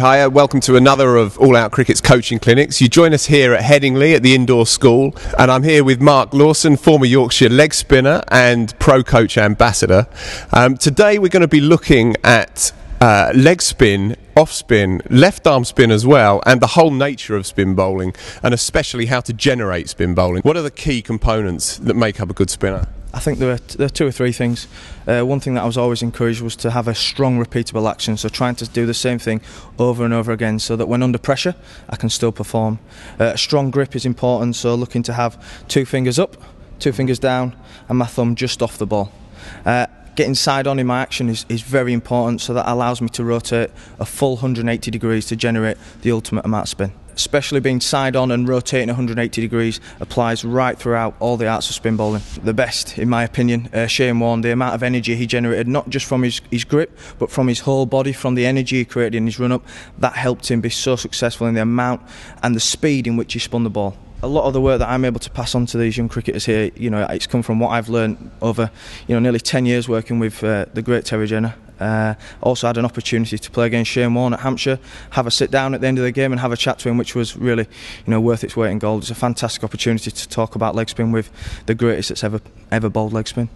Hi, welcome to another of All Out Cricket's coaching clinics. You join us here at Headingley at the indoor school, and I'm here with Mark Lawson, former Yorkshire leg spinner and pro coach ambassador. Today we're going to be looking at leg spin, off spin, left arm spin as well, and the whole nature of spin bowling, and especially how to generate spin bowling. What are the key components that make up a good spinner? I think there are two or three things. One thing that I was always encouraged was to have a strong repeatable action, so trying to do the same thing over and over again so that when under pressure I can still perform. A strong grip is important, so looking to have 2 fingers up, 2 fingers down and my thumb just off the ball. Getting side on in my action is very important, so that allows me to rotate a full 180 degrees to generate the ultimate amount of spin. Especially being side on and rotating 180 degrees applies right throughout all the arts of spin bowling. The best, in my opinion, Shane Warne, the amount of energy he generated, not just from his grip, but from his whole body, from the energy he created in his run-up, that helped him be so successful in the amount and the speed in which he spun the ball. A lot of the work that I'm able to pass on to these young cricketers here, it's come from what I've learned over, nearly 10 years working with the great Terry Jenner. Also had an opportunity to play against Shane Warne at Hampshire, have a sit down at the end of the game and have a chat to him, which was really worth its weight in gold. It's a fantastic opportunity to talk about leg spin with the greatest that's ever bowled leg spin.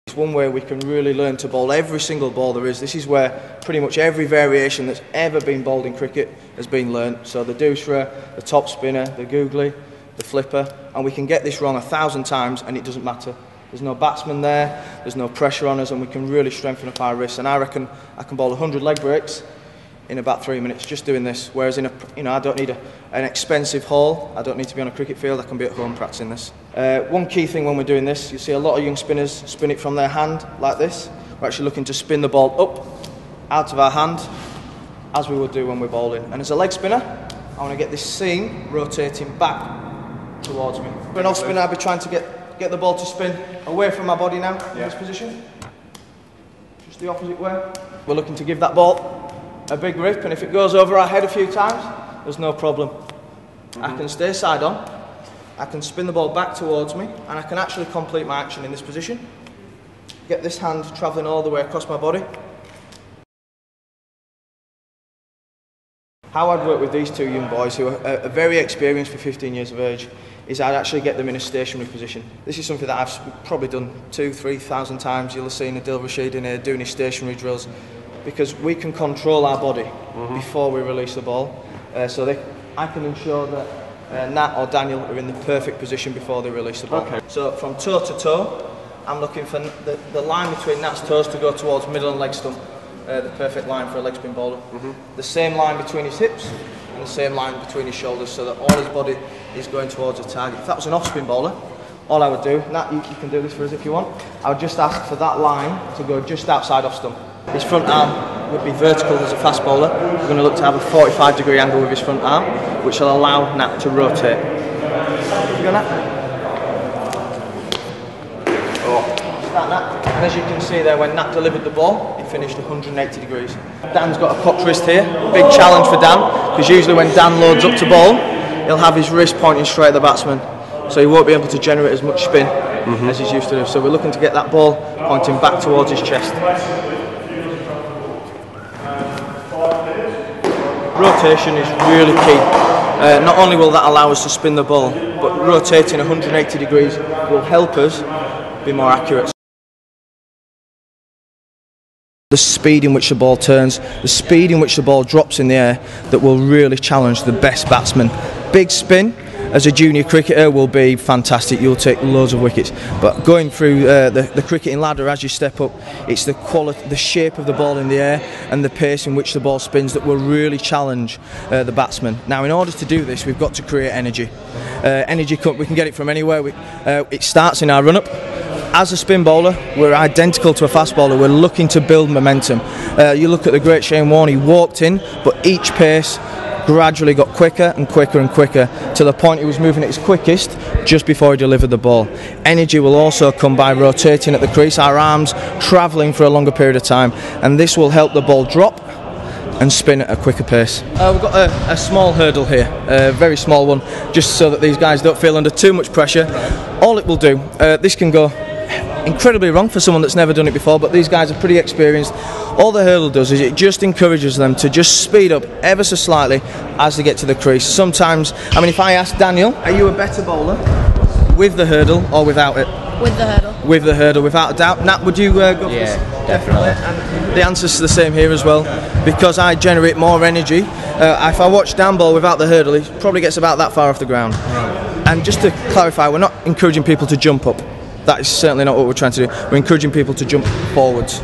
It's one way we can really learn to bowl every single ball there is. This is where pretty much every variation that's ever been bowled in cricket has been learnt. So the doosra, the top spinner, the googly, the flipper, and we can get this wrong 1,000 times and it doesn't matter. There's no batsman there's no pressure on us, and we can really strengthen up our wrists. And I reckon I can bowl 100 leg breaks in about 3 minutes just doing this. Whereas I don't need an expensive hall. I don't need to be on a cricket field. I can be at home practicing this. One key thing when we're doing this, you see a lot of young spinners spin it from their hand like this. We're actually looking to spin the ball up, out of our hand, as we would do when we're bowling. And as a leg spinner, I want to get this seam rotating back towards me. For an off spinner, I'd be trying to get the ball to spin away from my body now, in this position. Just the opposite way. We're looking to give that ball a big rip, and if it goes over our head a few times, there's no problem. I can stay side on, I can spin the ball back towards me, and I can actually complete my action in this position. Get this hand travelling all the way across my body. How I'd work with these two young boys who are very experienced for 15 years of age is I'd actually get them in a stationary position. This is something that I've probably done 2,000–3,000 times. You'll have seen Adil Rashid in here doing his stationary drills, because we can control our body before we release the ball. I can ensure that Nat or Daniel are in the perfect position before they release the ball. Okay. So from toe to toe, I'm looking for the line between Nat's toes to go towards middle and leg stump. The perfect line for a leg spin bowler. The same line between his hips and the same line between his shoulders, so that all his body is going towards a target. If that was an off spin bowler, all I would do, Nat, you can do this for us if you want, I would just ask for that line to go just outside off stump. His front arm would be vertical as a fast bowler. We're going to look to have a 45-degree angle with his front arm, which will allow Nat to rotate. You go, Nat. Start Nat. And as you can see there, when Nat delivered the ball, he finished 180 degrees. Dan's got a cocked wrist here. Big challenge for Dan, because usually when Dan loads up to bowl, he'll have his wrist pointing straight at the batsman, so he won't be able to generate as much spin as he's used to do. So we're looking to get that ball pointing back towards his chest. Rotation is really key. Not only will that allow us to spin the ball, but rotating 180 degrees will help us be more accurate. The speed in which the ball turns, the speed in which the ball drops in the air, that will really challenge the best batsman. Big spin as a junior cricketer will be fantastic. You'll take loads of wickets, but going through the cricketing ladder as you step up, it's the quality, the shape of the ball in the air and the pace in which the ball spins that will really challenge the batsman. Now, in order to do this, we've got to create energy. Energy, we can get it from anywhere. It starts in our run-up. As a spin bowler, we're identical to a fast bowler. We're looking to build momentum. You look at the great Shane Warne, he walked in, but each pace gradually got quicker and quicker and quicker to the point he was moving at his quickest just before he delivered the ball. Energy will also come by rotating at the crease, our arms travelling for a longer period of time, and this will help the ball drop and spin at a quicker pace. We've got a small hurdle here, a very small one, just so that these guys don't feel under too much pressure. All it will do, this can go incredibly wrong for someone that's never done it before, but these guys are pretty experienced. All the hurdle does is it just encourages them to just speed up ever so slightly as they get to the crease. Sometimes, I mean, if I ask Daniel, are you a better bowler with the hurdle or without it? With the hurdle. With the hurdle, without a doubt. Nat, would you go for this? Yeah, definitely. And the answer's the same here as well, because I generate more energy. If I watch Dan bowl without the hurdle, he probably gets about that far off the ground. Right. And just to clarify, we're not encouraging people to jump up. That is certainly not what we're trying to do. We're encouraging people to jump forwards.